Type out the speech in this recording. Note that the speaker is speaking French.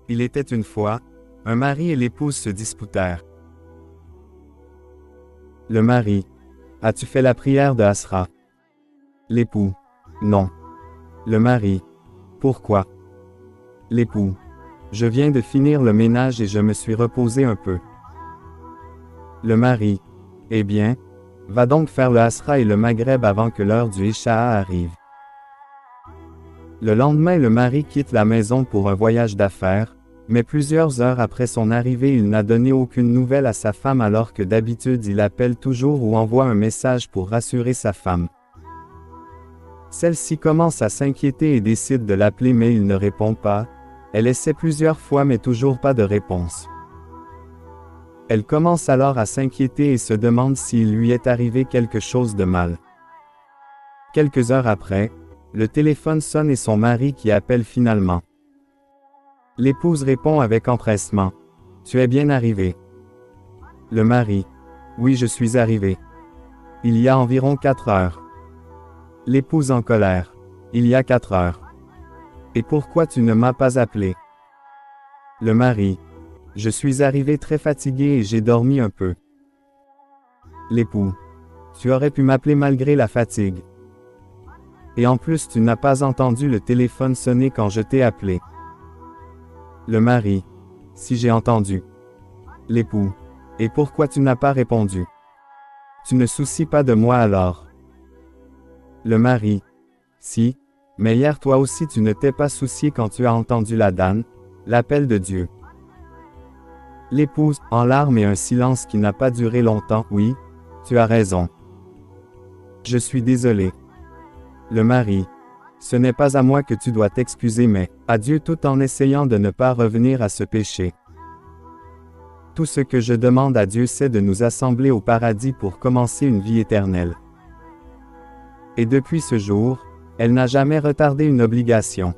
Il était une fois, un mari et l'épouse se disputèrent. Le mari: As-tu fait la prière de Asra? L'époux: Non. Le mari: Pourquoi? L'époux: Je viens de finir le ménage et je me suis reposé un peu. Le mari: Eh bien, va donc faire le Asra et le Maghreb avant que l'heure du Isha'a arrive. Le lendemain, le mari quitte la maison pour un voyage d'affaires, mais plusieurs heures après son arrivée, il n'a donné aucune nouvelle à sa femme alors que d'habitude il appelle toujours ou envoie un message pour rassurer sa femme. Celle-ci commence à s'inquiéter et décide de l'appeler mais il ne répond pas. Elle essaie plusieurs fois mais toujours pas de réponse. Elle commence alors à s'inquiéter et se demande s'il lui est arrivé quelque chose de mal. Quelques heures après, le téléphone sonne et son mari qui appelle finalement. L'épouse répond avec empressement: Tu es bien arrivé. Le mari: Oui, je suis arrivé. Il y a environ 4 heures. L'épouse en colère: Il y a 4 heures. Et pourquoi tu ne m'as pas appelé? Le mari: Je suis arrivé très fatigué et j'ai dormi un peu. L'époux: Tu aurais pu m'appeler malgré la fatigue. Et en plus tu n'as pas entendu le téléphone sonner quand je t'ai appelé. Le mari: Si j'ai entendu. L'époux: Et pourquoi tu n'as pas répondu? Tu ne soucies pas de moi alors? Le mari: Si, mais hier toi aussi tu ne t'es pas soucié quand tu as entendu l'adhan, l'appel de Dieu. L'épouse, en larmes et un silence qui n'a pas duré longtemps: Oui, tu as raison. Je suis désolé. Le mari: Ce n'est pas à moi que tu dois t'excuser mais à Dieu, tout en essayant de ne pas revenir à ce péché. Tout ce que je demande à Dieu c'est de nous assembler au paradis pour commencer une vie éternelle. Et depuis ce jour, elle n'a jamais retardé une obligation.